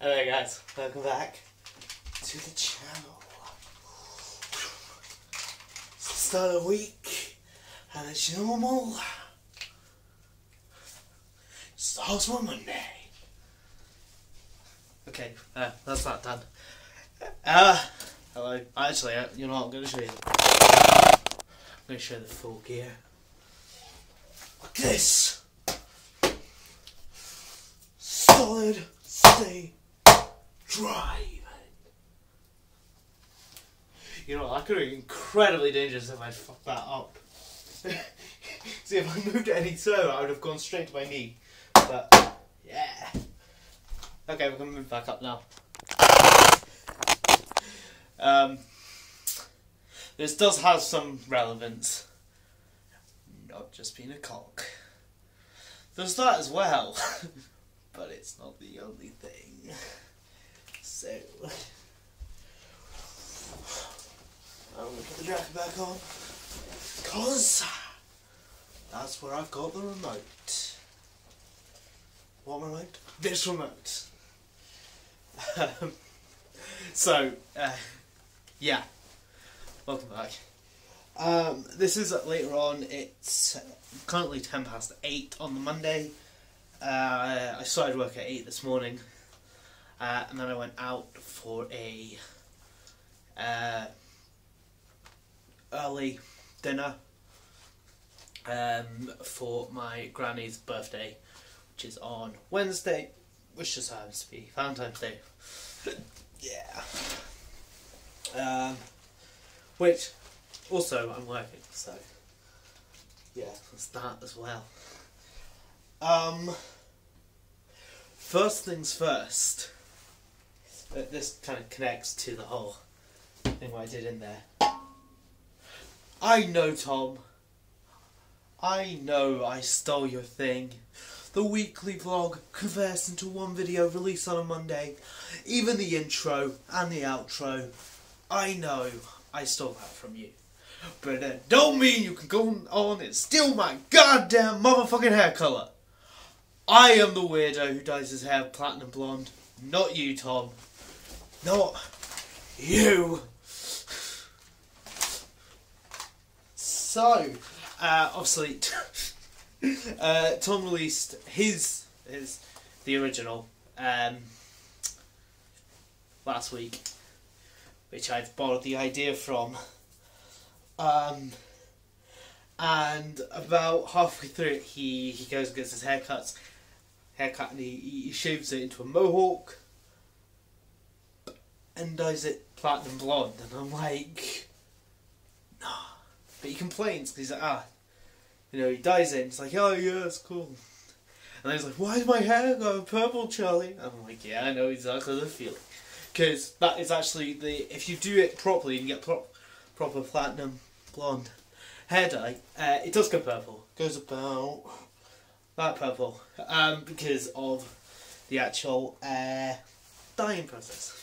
Hello guys, welcome back to the channel. It's the start of the week, and as normal, starts on Monday. Okay, that's that done. Hello. Actually, you know what, I'm going to show you. I'm going to show the full gear. Look at this! Solid state drive. You know, that could be incredibly dangerous if I fucked that up. See, if I moved any further, I would have gone straight to my knee. But, yeah. Okay, we're going to move back up now. This does have some relevance. Not just being a cock. There's that as well. But it's not the only thing. So, I'm going to put the jacket back on. Because that's where I've got the remote. What remote? This remote. So, yeah. Welcome back. This is later on. It's currently 8:10 on the Monday. I started work at 8 this morning, and then I went out for a early dinner for my granny's birthday, which is on Wednesday, which just happens to be Valentine's Day. Yeah. Which also I'm working, so yeah, there's that as well. First things first, this kind of connects to the whole thing what I did in there. I know, Tom. I know I stole your thing. The weekly vlog converts into one video released on a Monday. Even the intro and the outro. I know I stole that from you. But that don't mean you can go on and steal my goddamn motherfucking hair colour. I am the weirdo who dyes his hair platinum blonde. Not you, Tom. Not you. So, obviously, Tom released the original, last week, which I've borrowed the idea from, and about halfway through it, he goes and gets his haircut, and he shaves it into a mohawk, and dyes it platinum blonde, and I'm like, no. But he complains, because he's like, you know, he dyes it, and it's like, oh yeah, it's cool. And then he's like, why did my hair go purple, Charlie? And I'm like, yeah, I know exactly the feeling. Because that is actually if you do it properly and you get proper platinum blonde hair dye, it does go purple. It goes about that purple. Because of the actual dyeing process.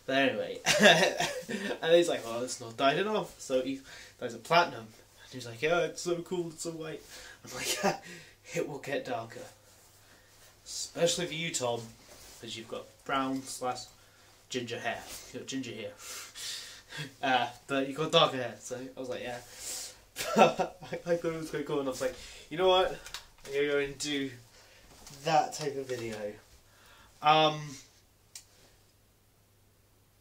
But anyway, and he's like, oh, it's not dyed enough. So he dyes it platinum. And he's like, yeah, it's so cool, it's so white. I'm like, yeah, it will get darker. Especially for you, Tom, because you've got brown/ginger hair. You've got ginger hair. But you've got darker hair, so I was like, yeah. I thought it was quite cool, and I was like, you know what? I'm going to go and do that type of video.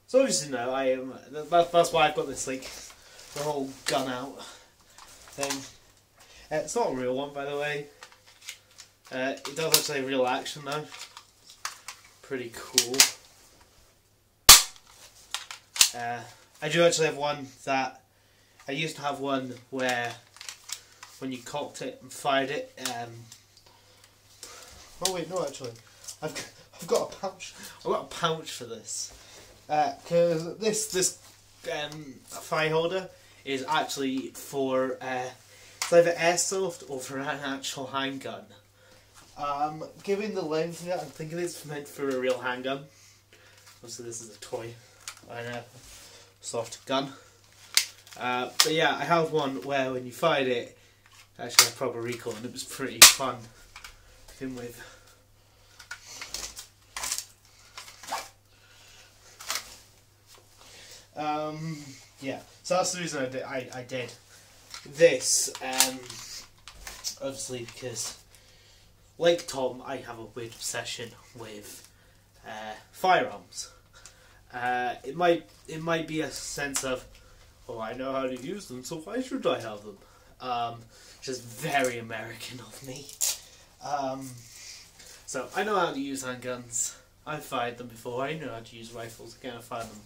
So obviously, no, I am. That's why I've got this, like, the whole gun out thing. It's not a real one, by the way. It does actually have real action, though. Pretty cool. I do actually have one that I used to have one where when you cocked it and fired it. Oh wait, no, actually, I've got a pouch. I've got a pouch for this. Because this fire holder is actually for it's either airsoft or for an actual handgun. Given the length of it, I'm thinking it's meant for a real handgun. Obviously, this is a toy. I know, soft gun. But yeah, I have one where when you fired it, it actually had proper recoil, and it was pretty fun to begin with. Yeah, so that's the reason I did this, obviously because, like Tom, I have a weird obsession with firearms. It might be a sense of, oh, I know how to use them, so why should I have them? Just very American of me. So I know how to use handguns. I've fired them before. I know how to use rifles. Again, I fired them.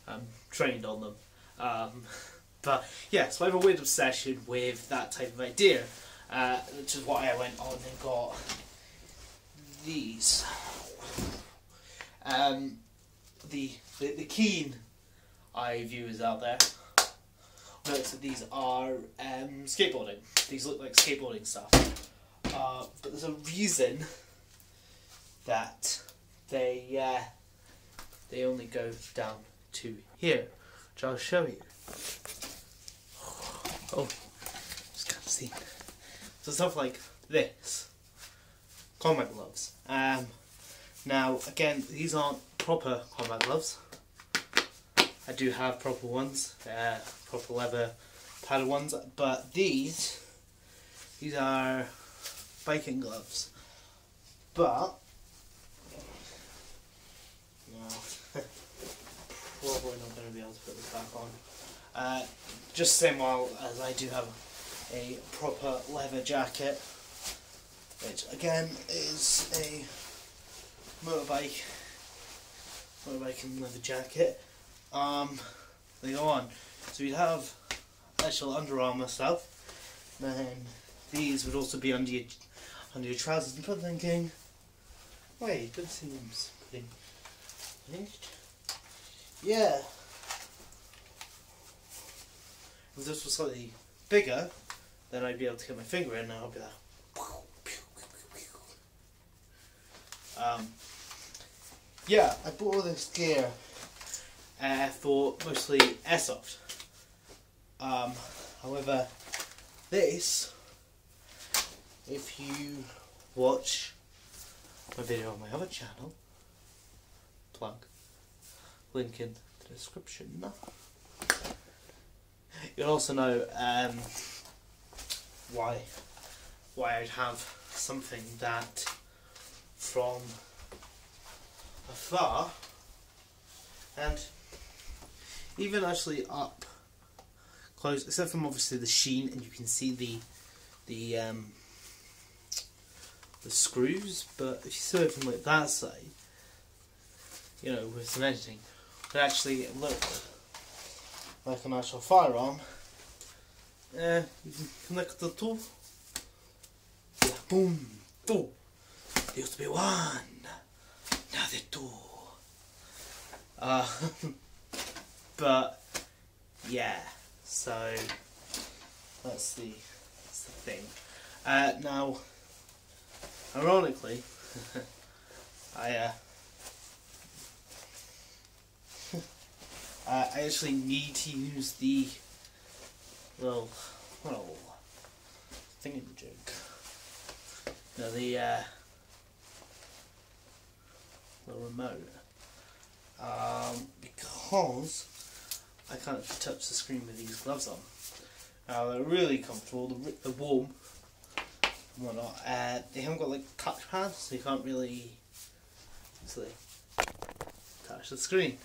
I'm trained on them. But yeah, so I have a weird obsession with that type of idea, which is why I went on and got these. The keen eye viewers out there notice that these are skateboarding. These look like skateboarding stuff, but there's a reason that they only go down to here, which I'll show you. Oh, just can't see. So stuff like this, combat gloves. Now again, these aren't proper combat gloves. I do have proper ones, proper leather padded ones, but these are biking gloves. But no, probably not going to be able to put this back on. Just the same while as I do have a proper leather jacket, which again is a motorbike and leather jacket. They go on. So you'd have actual Under Armour stuff, then these would also be under your trousers. And I'm thinking, wait, that seems pretty finished. Yeah. If this was slightly bigger, then I'd be able to get my finger in and I'll be like, yeah, I bought all this gear for mostly airsoft. However, this, if you watch my video on my other channel, plug, link in the description, you'll also know why I'd have something that from afar, and even actually up close, except from obviously the sheen, and you can see the screws. But if you saw it from like that side, you know, with some editing, it actually look like an actual firearm. You can connect the two. Yeah, boom, two. There used to be one. Now they're two. But yeah, so that's the thing. Now, ironically, I actually need to use the little thingamajig. No, the remote. Because I can't touch the screen with these gloves on. Now they're really comfortable, they're warm and whatnot. They haven't got like touch pads, so you can't really easily touch the screen.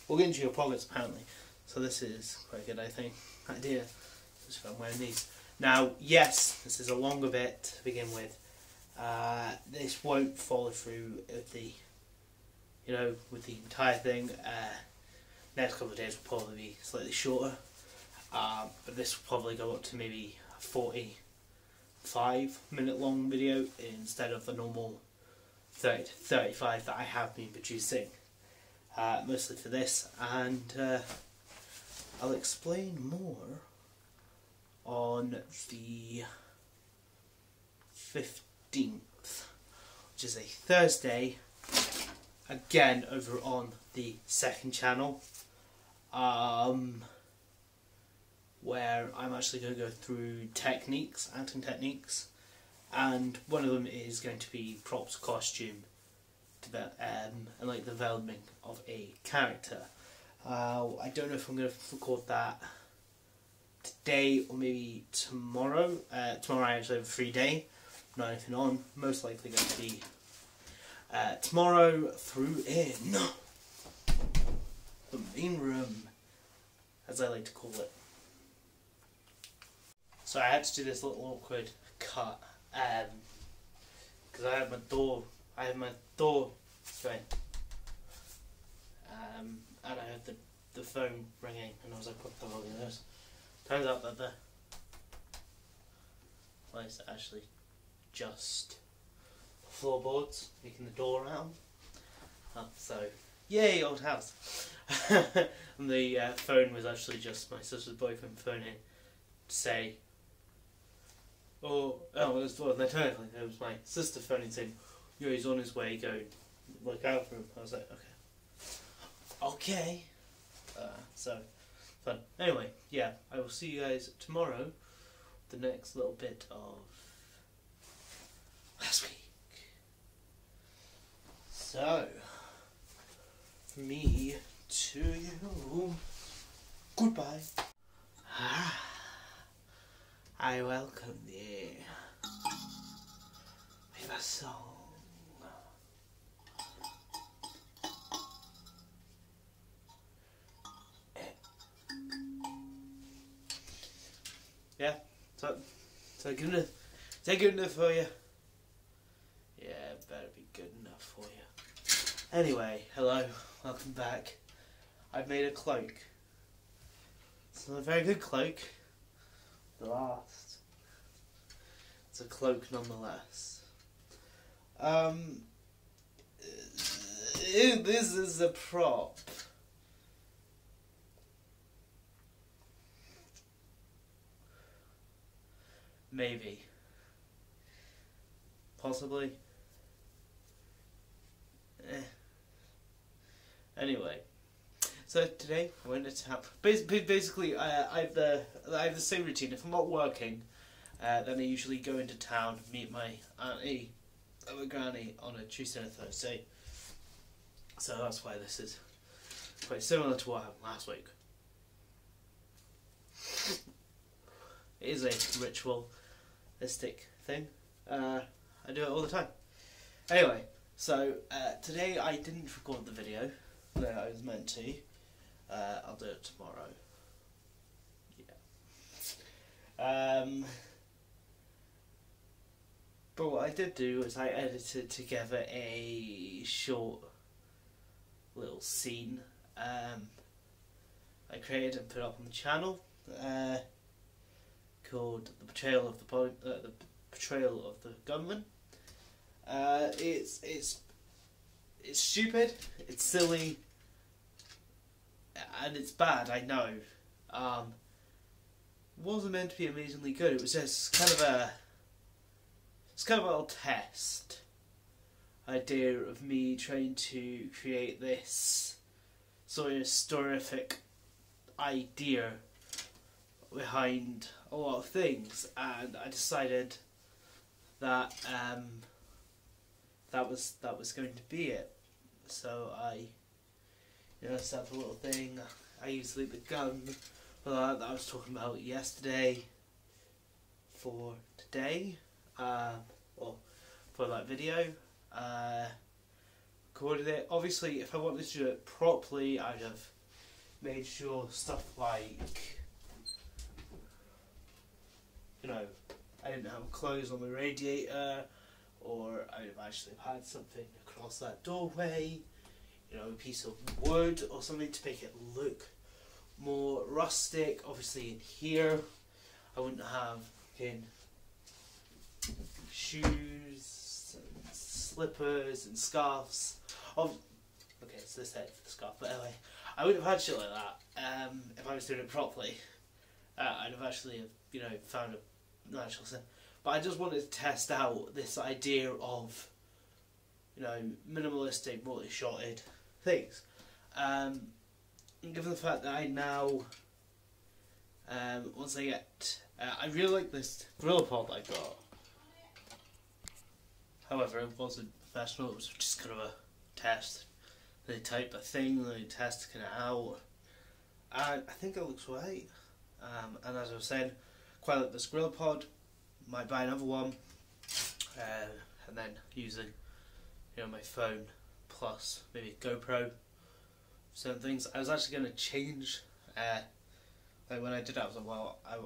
We'll get into your pockets apparently, so this is quite a good idea, just if I'm wearing these. Now yes, this is a longer bit to begin with. This won't follow through with the, with the entire thing. Next couple of days will probably be slightly shorter, but this will probably go up to maybe a 45-minute long video instead of the normal 30 to 35 that I have been producing, mostly for this, and I'll explain more on the 15th, which is a Thursday, again over on the second channel, where I'm actually going to go through acting techniques, and one of them is going to be props, costume, and like developing of a character. I don't know if I'm going to record that today or maybe tomorrow. Tomorrow I actually have a free day, not anything on. Most likely going to be tomorrow through in the main room, as I like to call it. So I had to do this little awkward cut because I had my door going, and I had the phone ringing, and I was like, what the hell is this? Turns out that the place is actually just floorboards making the door round. So yay, old house. And the phone was actually just my sister's boyfriend phoning to say, technically it was my sister phoning saying, "Yo, he's on his way, go look out for him." I was like, okay. So fun. Anyway, yeah, I will see you guys tomorrow. The next little bit of last week. So, from me to you, goodbye. I welcome you with a song. Yeah, so good enough. Is that good enough for you? Yeah, it better be good enough for you. Anyway, hello, welcome back. I've made a cloak. It's not a very good cloak. The last. It's a cloak nonetheless. This is a prop. Maybe. Possibly. Anyway. So today I went to town. Basically, I have the same routine. If I'm not working, then I usually go into town, meet my auntie and my granny on a Tuesday and a Thursday. So that's why this is quite similar to what happened last week. It is a ritualistic thing. I do it all the time. Anyway, so today I didn't record the video that I was meant to. I'll do it tomorrow. Yeah. But what I did do was I edited together a short little scene. I created and put up on the channel called "The Betrayal of the Betrayal of the Gunman." It's stupid. It's silly. And it's bad, I know. It wasn't meant to be amazingly good. It was just kind of a little test idea of me trying to create this sort of storific idea behind a lot of things, and I decided that that was going to be it. So I set up a little thing. I used the gun that I was talking about yesterday for today, or for that video. Recorded it. Obviously, if I wanted to do it properly, I'd have made sure stuff like, I didn't have clothes on the radiator, or I'd have actually had something across that doorway. A piece of wood or something to make it look more rustic. Obviously in here I wouldn't have shoes and slippers and scarves. Okay, so this head for the scarf, but anyway, I wouldn't have had shit like that if I was doing it properly. I'd have actually found a natural set. But I just wanted to test out this idea of minimalistic, multi-shotted things. And given the fact that I now, once I get, I really like this gorilla pod I got. However, it wasn't professional, it was just kind of a test. They type a thing, they test it out. And I think it looks right. And as I was saying, quite like this Gorilla Pod. Might buy another one. And then using, my phone plus maybe GoPro. Certain things. I was actually going to change. Like when I did that, I was like, well, I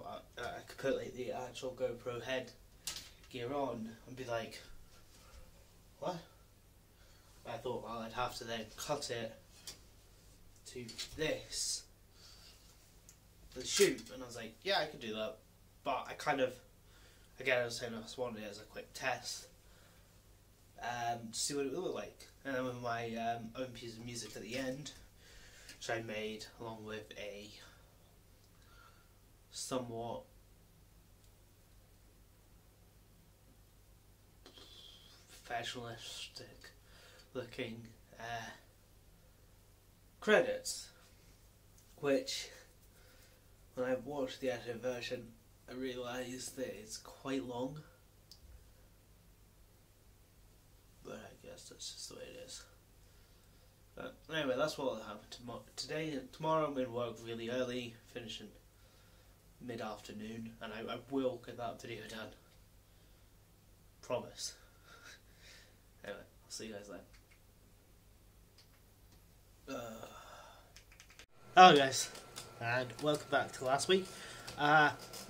could put like the actual GoPro head gear on and be like, what? But I thought, well, I'd have to then cut it to this for the shoot, and I was like, yeah, I could do that. But I kind of, again, I was saying I just wanted it as a quick test to see what it would look like. And then with my own piece of music at the end, which I made along with a somewhat professionalistic looking credits, which when I watched the edited version I realised that it's quite long, but I guess that's just the way it is. But anyway, that's what will happen today. Tomorrow I'm in work really early, finishing mid-afternoon, and I will get that video done. Promise. Anyway, I'll see you guys then. Hello guys, and welcome back to last week.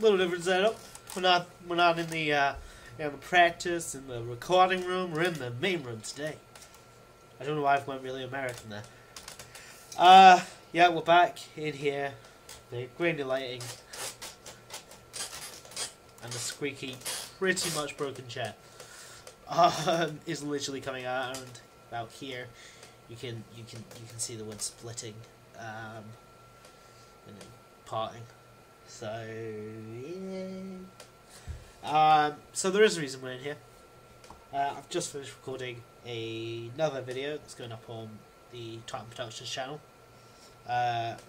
Little different setup. We're not in the practice in the recording room. We're in the main room today. I don't know why I've went really American there. Yeah, we're back in here. The grainy lighting and the squeaky, pretty much broken chair is literally coming out around about here. You can see the wood splitting and then parting. So yeah. So there is a reason we're in here. I've just finished recording another video that's going up on the Titan Productions channel,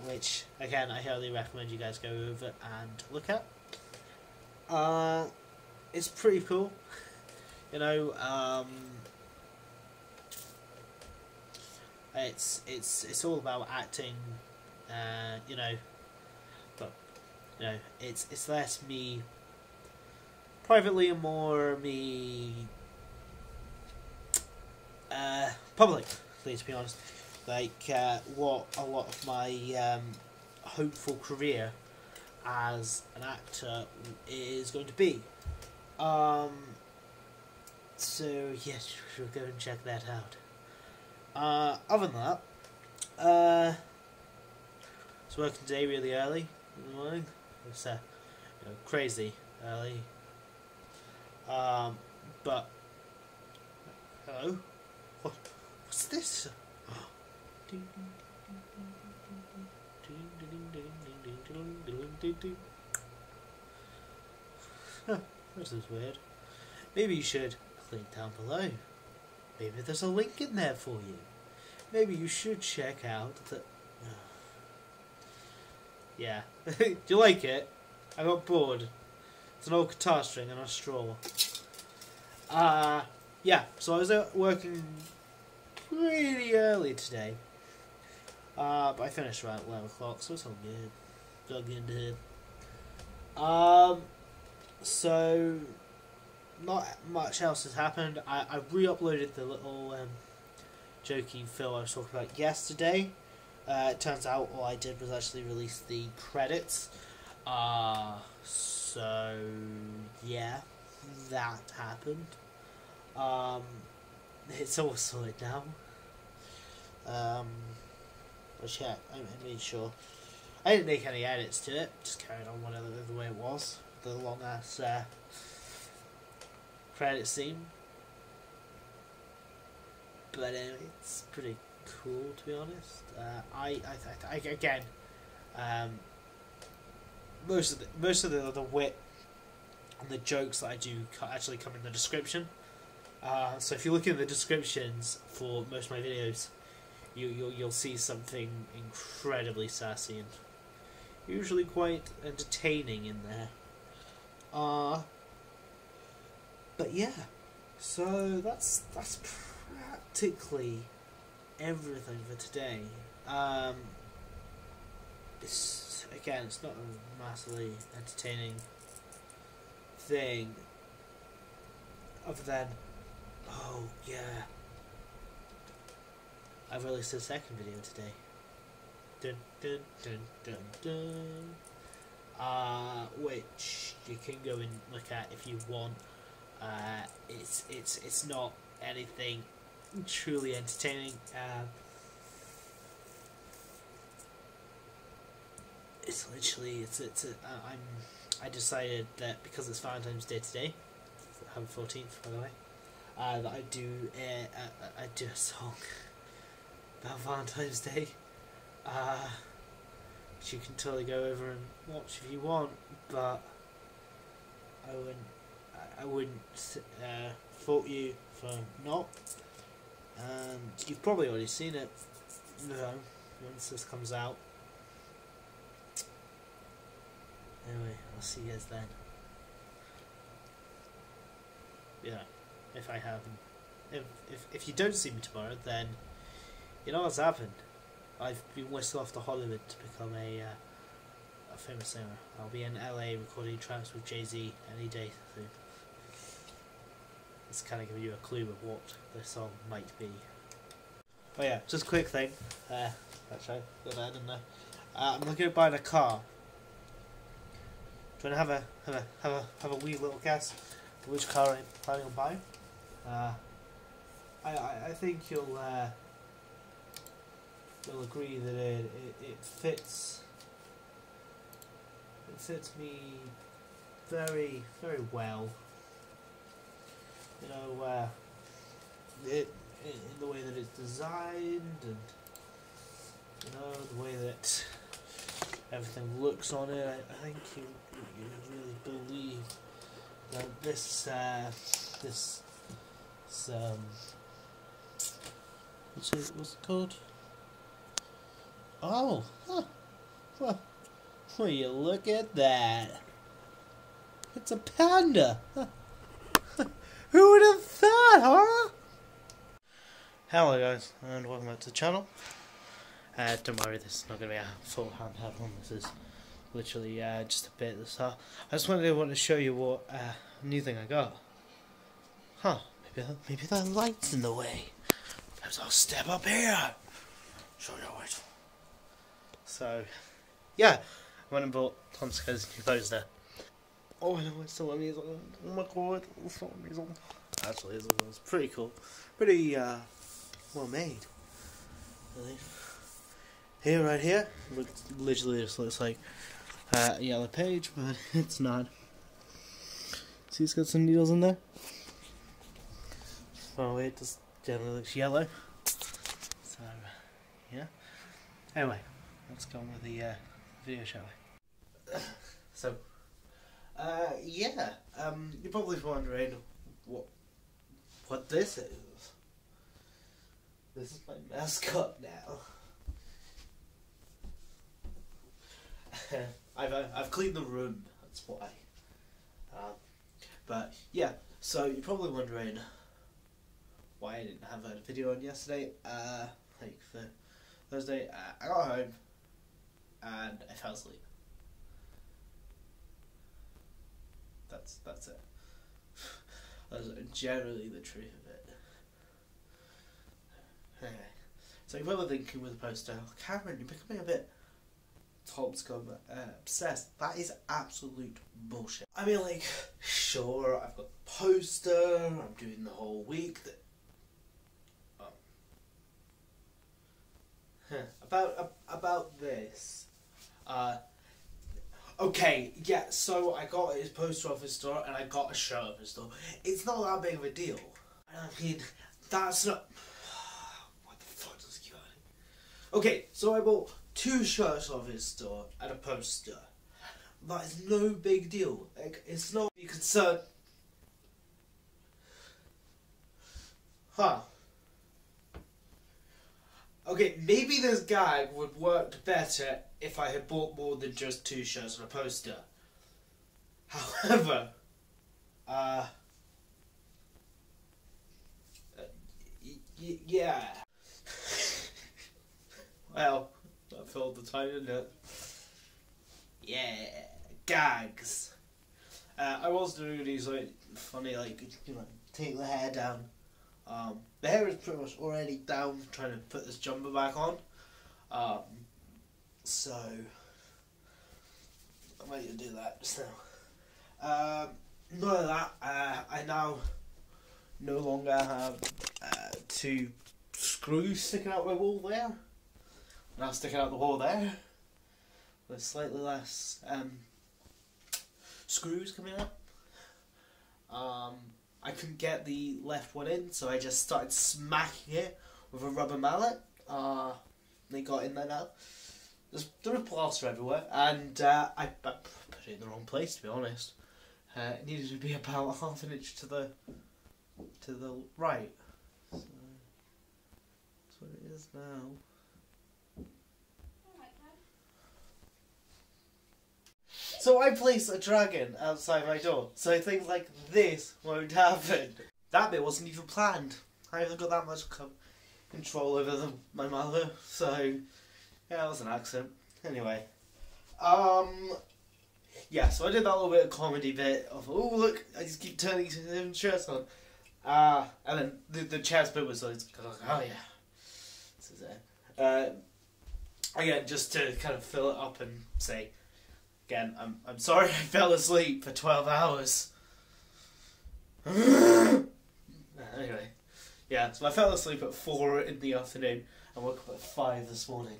which again I highly recommend you guys go over and look at. It's pretty cool, it's all about acting, but it's less me privately and more me publicly, to be honest. Like what a lot of my hopeful career as an actor is going to be. So yes, we'll go and check that out. Other than that, it's working today really early in the morning. It's crazy early. But hello, what's this? Huh, this is weird. Maybe you should click down below. Maybe there's a link in there for you. Maybe you should check out the... Yeah. Do you like it? I got bored. It's an old guitar string and a straw. Yeah, so I was out working pretty early today. But I finished around 11 o'clock, so it's all good. Dug into it. So not much else has happened. I re-uploaded the little jokey film I was talking about yesterday. It turns out all I did was actually release the credits. So yeah, that happened. It's all sorted now. Which yeah, I made sure I didn't make any edits to it. Just carried on whatever the way it was. The long ass credit scene. But it's pretty cool, to be honest. I again, most of the wit and the jokes that I do actually come in the description. So if you look in the descriptions for most of my videos, you'll see something incredibly sassy and usually quite entertaining in there. But yeah, so that's practically everything for today. It's not a massively entertaining thing, other than, oh yeah, I've released a second video today. Dun dun dun dun dun. Which you can go and look at if you want. It's not anything truly entertaining. It's literally I decided that because it's Valentine's Day today, 14th by the way, that I do a song about Valentine's Day, which you can totally go over and watch if you want, but I wouldn't fault you for not, and you've probably already seen it, once this comes out. Anyway, I'll see you guys then. Yeah, if I haven't. If you don't see me tomorrow, then you know what's happened. I've been whisked off to Hollywood to become a famous singer. I'll be in LA recording tracks with Jay-Z any day soon. It's kind of giving you a clue of what the song might be. Oh yeah, just a quick thing. Actually, got that in there. I'm looking at buying a car. Do you want to have a wee little guess of which car I'm planning on buying? I think you'll agree that it fits me very well. You know, in the way that it's designed, and you know the way that everything looks on it. I think you really believe that this what's it called? Oh, huh. Well, you look at that. It's a panda. Who would have thought, huh? Hello guys, and welcome back to the channel. Don't worry, this is not going to be a full handheld one. This is literally just a bit of the stuff. I just wanted to show you what new thing I got. Huh? Maybe that light's in the way. Perhaps I'll step up here. Show you it. So, yeah, I went and bought Tom Scare's new poster. Oh no, it's still amazing. Oh my god, it's so amazing. Actually, it's pretty cool. Pretty well made. Really. Here, right here, literally just looks like a yellow page, but it's not. See, it's got some needles in there. Oh wait, it just generally looks yellow. So, yeah. Anyway, let's go on with the video, shall we? So, yeah. You're probably wondering what this is. This is my mascot now. I've cleaned the room, that's why. But yeah, so you're probably wondering why I didn't have a video on yesterday. Like for Thursday, I got home and I fell asleep. That's it. That's generally the truth of it. Anyway, so you're probably thinking with the poster, oh, Cameron, you're becoming a bit Tomscum obsessed. That is absolute bullshit. I mean, like, sure, I've got the poster, I'm doing the whole week. About this. Okay, yeah, so I got his poster off his store and I got a shirt off his store. It's not that big of a deal. I mean, that's not... What the fuck does he got? Okay, so I bought 2 shirts off his store and a poster. That is no big deal. Like, it's not be concerned. Huh. Okay, maybe this gag would work better if I had bought more than just 2 shirts and a poster. However, yeah. Well, that filled the time, didn't it? Yeah, gags. I was doing these like funny, like you know, take the hair down. The hair is pretty much already down. Trying to put this jumper back on. So I might do that just now. None of that. I now no longer have 2 screws sticking out my wall there. Now sticking out the wall there. With slightly less screws coming out. I couldn't get the left one in, so I just started smacking it with a rubber mallet. They got in there now. There was plaster everywhere, and I put it in the wrong place, to be honest. It needed to be about half an inch to the right. So that's what it is now. So I placed a dragon outside my door, so things like this won't happen. That bit wasn't even planned. I haven't got that much control over my mother, so yeah, it was an accident. Anyway, yeah, so I did that little bit of comedy bit of, oh look, I just keep turning shirts on. And then the chest bit was like, oh yeah, this is it. Again, just to kind of fill it up and say, again, I'm sorry I fell asleep for 12 hours. Anyway, yeah, so I fell asleep at 4 in the afternoon and woke up at 5 this morning.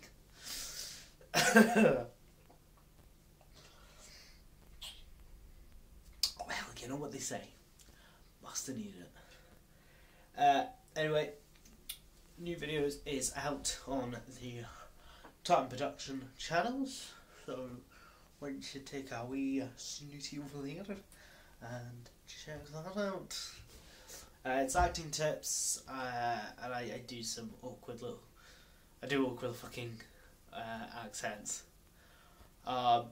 Well, you know what they say. Must have needed it. Anyway, new videos is out on the Titan Production channels, so why don't you take a wee snooty over there and check that out. It's acting tips, and I do some awkward fucking accents.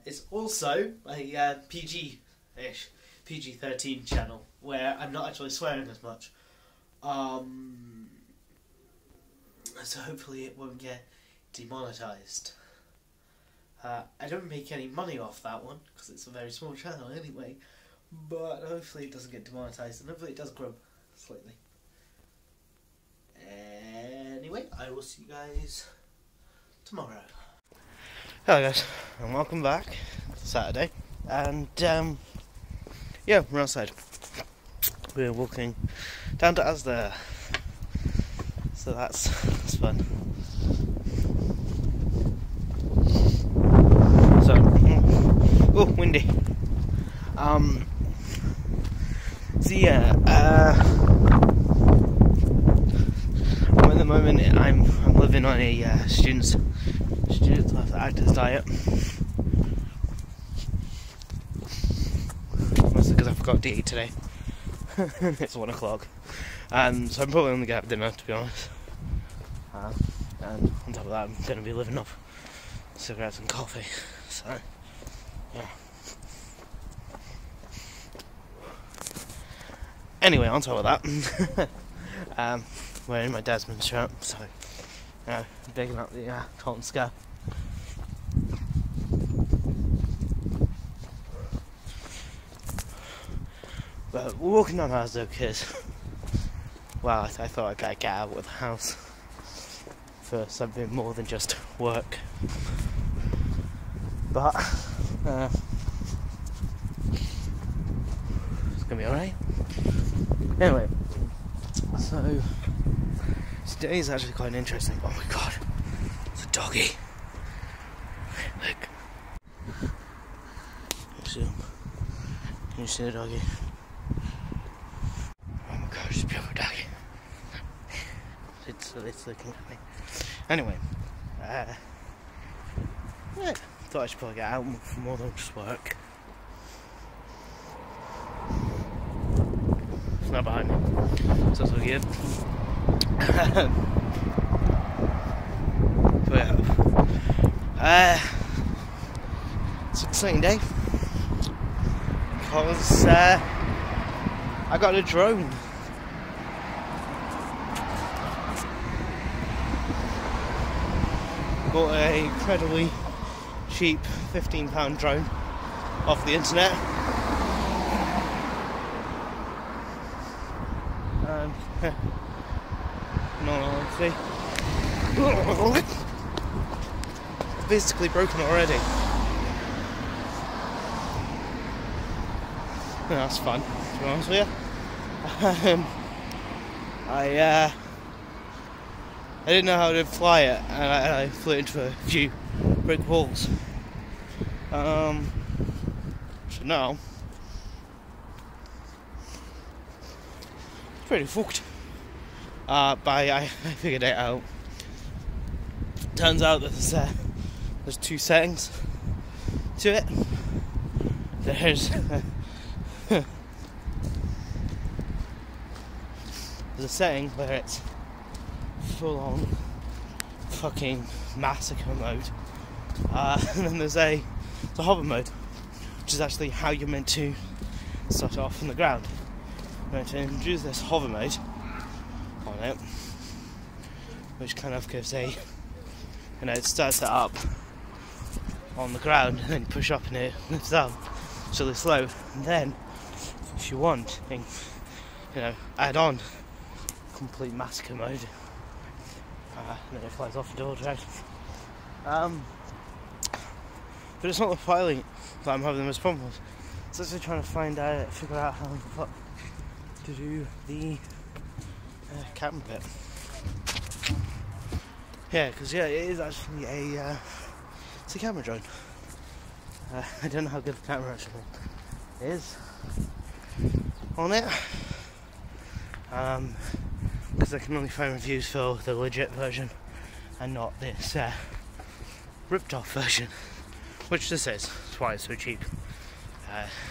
It's also a PG-ish, PG-13 channel, where I'm not actually swearing as much. So hopefully it won't get demonetized. I don't make any money off that one, because it's a very small channel anyway, but hopefully it doesn't get demonetized, and hopefully it does grow slightly. Anyway, I will see you guys tomorrow. Hello guys, and welcome back. It's Saturday, and yeah, we're outside. We're walking down to Asda, so that's fun. So, oh, windy. So yeah, at the moment I'm living on a student's life actor's diet. Mostly because I forgot to eat today. It's 1 o'clock, so I'm probably only gonna have dinner, to be honest. And on top of that, I'm gonna be living off cigarettes and coffee. So yeah. Anyway, on top of that, wearing my Desmond shirt, so bigging up the Colton Scare. But we're walking down Asda because, well, I thought I'd better get out of the house for something more than just work. But it's gonna be alright. Anyway, so today is actually quite interesting. Oh my god, it's a doggy. Look. Can you see the doggy? Oh my god, it's a beautiful doggy. It's looking at me. Anyway, yeah, thought I should probably get out for more than just work. It's not behind me, so that's all good. But yeah, it's an exciting day because I got a drone. bought an incredibly cheap £15 drone off the internet. It's basically broken already. That's fun, to be honest with you. I didn't know how to fly it, and I flew it into a few brick walls. So now it's pretty fucked. But I figured it out. Turns out that there's two settings to it. There's a setting where it's full on fucking massacre mode, and then there's a hover mode, which is actually how you're meant to start off on the ground. I'm going to introduce this hover mode on it, which kind of gives a, it starts it up on the ground and then push up and it lifts up really slow, and then if you want, add on complete massacre mode, and then it flies off into all directions. But it's not the filing that I'm having the most problem with. It's actually trying to figure out how the fuck to do the camera bit. Yeah, because it is actually it's a camera drone. I don't know how good the camera actually is on it, because I can only find reviews for the legit version and not this ripped off version, which this is. That's why it's so cheap.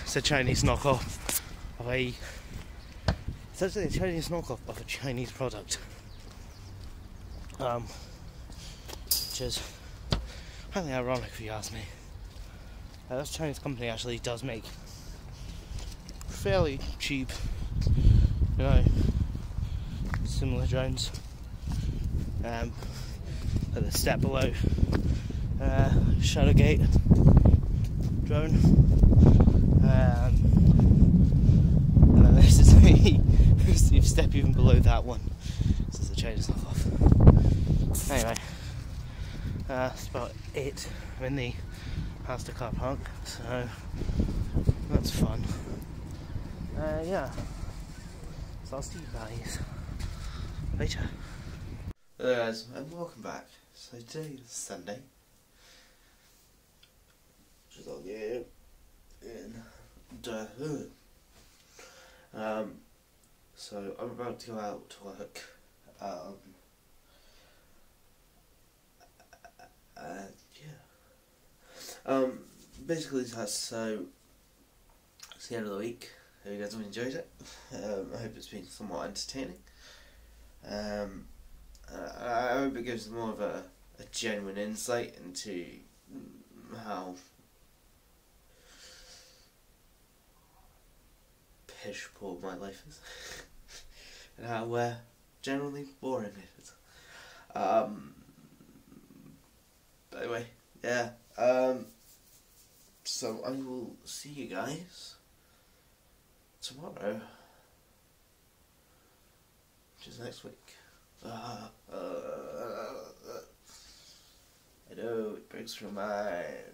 It's a Chinese knockoff of it's actually a Chinese knockoff of a Chinese product, which is highly ironic if you ask me. This Chinese company actually does make fairly cheap, similar drones. At the step below, Shadowgate drone, and then this is a step even below that one. This is the Chinese knockoff. Anyway, that's about it. I'm in the Astor car park, so that's fun. Yeah. So I'll see you guys later. Hello guys, and welcome back. So today is Sunday, which is all you in the hood. So I'm about to go out to work. Basically it's the end of the week. I hope you guys have enjoyed it. I hope it's been somewhat entertaining. I hope it gives more of a genuine insight into how pish poor my life is, and how generally boring it is. But anyway, yeah. So I will see you guys tomorrow, which is next week. I know, it breaks your mind.